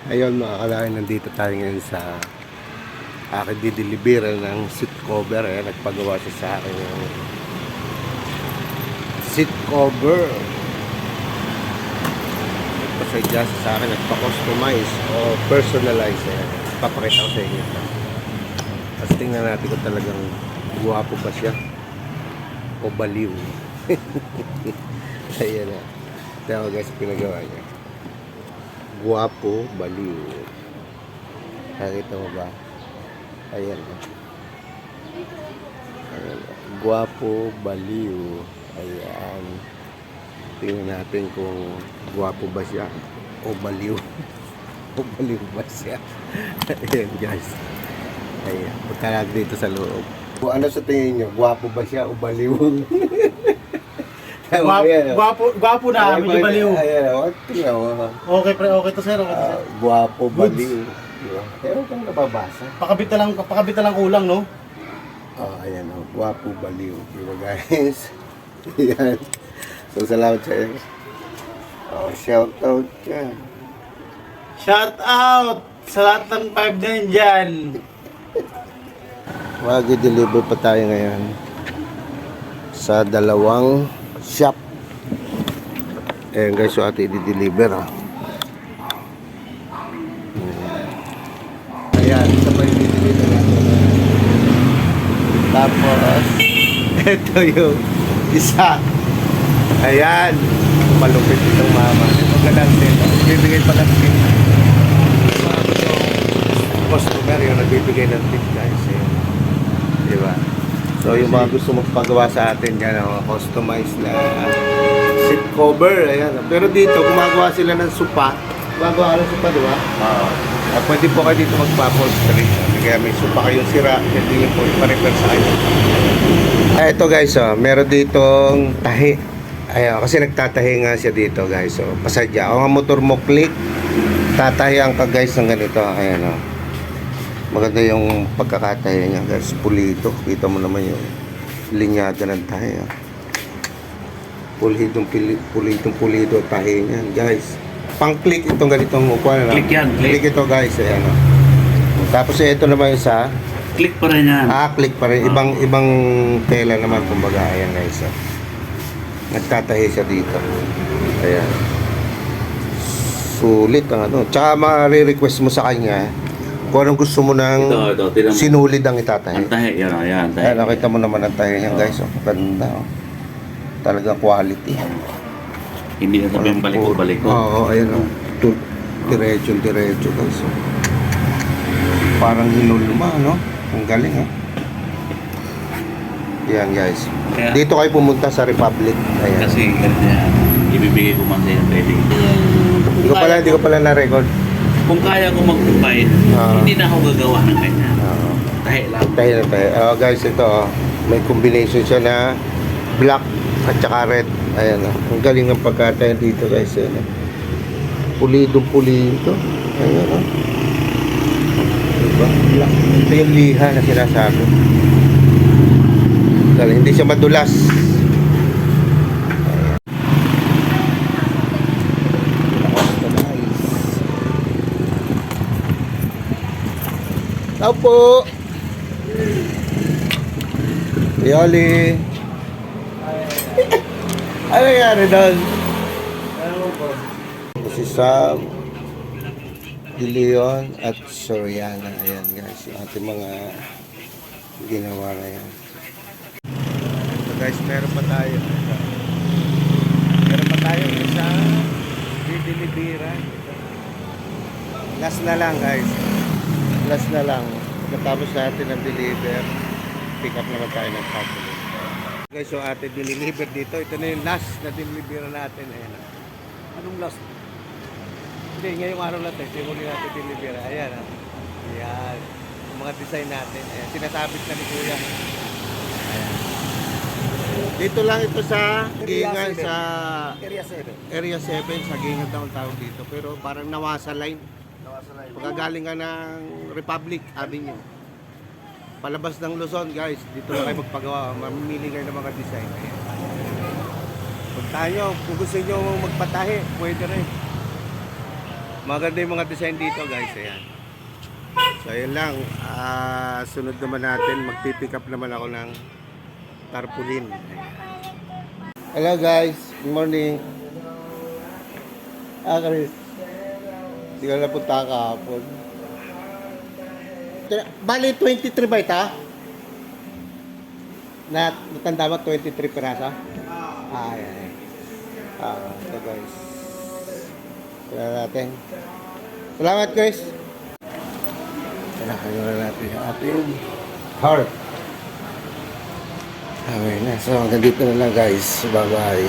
Ayun mga kalahin, nandito tayo ngayon sa akin dideliveran ng seat cover. Ayan, nagpagawa siya sa akin ng seat cover. Nagpasadya siya sa akin, nagpa-customize o personalize. Ayan, papakita ko sa inyo. Tapos tingnan natin kung talagang guwapo ba siya o baliw. Ayan na. Ito guys, pinagawa niya. Guwapo, baliw. Nakita mo ba? Ayan. Ayan. Guwapo, baliw. Ayan. Tingnan natin kung guwapo ba siya o baliw. O baliw ba siya? Ayan guys. Ayan. Pagkalag dito sa loob. Kung ano sa tingin nyo? Guwapo ba siya o baliw? Gwapo na, medyo baliw. Ayan, tingnan mo. Okay pre, okay to sir, okay to sir. Guwapo, baliw. Diba? Pero kung nababasa. Pakabit na lang kulang, no? Ayan o. Guwapo, baliw. Diba guys? Ayan. So, salamat sa iyo. Shout out ka. Shout out sa lahat ng 5-9 dyan. Mag-deliver pa tayo ngayon sa dalawang shop. Ayan guys, so ate i-deliver ha. Ayan, isa pa yung i-deliver natin. Tapos ito yung isa. Ayan, malupit itong mama. Magandang din. Bibigay pa ng tip. Customer yung nagbibigay ng tip guys. Ayan. Diba? So yung mga gusto magpagawa sa atin yan, customized na seat cover, ayan. Pero dito, gumagawa sila ng sopa. Gumagawa ng sopa, di ba? Pwede po kayo dito magpa-upholstery. Kaya may sopa kayong sira, hindi nyo po ipa-repair sa kayo. Ito guys, meron ditong tahi. Ayan, kasi nagtatahi nga siya dito guys. So, pasadya. Ang motor mo click, tatahian ka guys ng ganito. Ayan o. Maganda yung pagkakatahi niya guys, pulito. Kita mo naman yung linyada ng tahi. Pulitong tahi niya guys. Pang click itong ganitong upuan. Click yan, click. Ito guys, ayan. Tapos ito naman yung sa Click pa rin yan. click pa rin. Ibang tela naman kumbaga. Ayan guys. Nagtatahi siya dito. Ayan. Sulit ang ano. Tsaka ma-request mo sa kanya kung anong gusto mo ng sinulid ang itatahi. Ang tahi, yan. Ayan, nakita mo naman ang tahi niyan guys. Ganda. Talagang quality. Hindi na sabihin balik-balik. Oo, ayan o. Diretso guys. Parang hinulma, no? Ang galing, ha? Yan guys. Kaya, dito kayo pumunta sa Republic. Ayan. kasi ganito yan. Ibibigay ko man sa'yo pwede. Hindi ko pala na-record. Kung kaya ko mag-provide, hindi na ako gagawa ng kanya. Tahi lang. Tahi. Guys, ito may combination siya na black at saka red. Ayan o. Ang galing ng pagkatayan dito guys. Pulido. Ayan o. Diba? Black. Ito yung liha na sinasabi. Galing. Hindi siya madulas. Tao po. Yoli. Ano nangyari doon? Si Sam, De Leon at Soriana. Ayan guys, yung ating mga ginawa na yan. So guys, meron pa tayo isang dideliveran. Last na lang guys. Natapos natin ang deliver. Pick up naman tayo ng factory. Guys, yung ating deliver dito. Ito na yung last na deliver natin. Ayan. Anong last? Hindi, ngayong araw natin. Simuli natin deliver. Ayan. Ayan. Yung mga design natin. Ayan. Sinasabit na ni Kuya. Ayan. Dito lang ito sa Gingan sa Area 7. Sa Gingan daw ang tawag dito. Pero parang Nawasa Line. Pagkagaling ka ng Republic Avenue, palabas ng Luzon guys, dito na kayo magpagawa. Mamimili kayo ng mga design. Puntahan nyo, kung gusto nyo magpatahi, pwede rin. Maganda yung mga design dito guys. Ayan. So ayun lang. Sunod naman natin. Magpipick up naman ako ng tarpaulin. Ayan. Hello guys. Good morning. Chris. Hindi ko napunta kahapon. Bali 23 ba ito? Natanda mo 23 piraso? Ayan. Ito guys. Tignan natin. Salamat guys. Kailangan natin yung ating heart. Okay na. So hanggang dito na lang guys. Bye bye.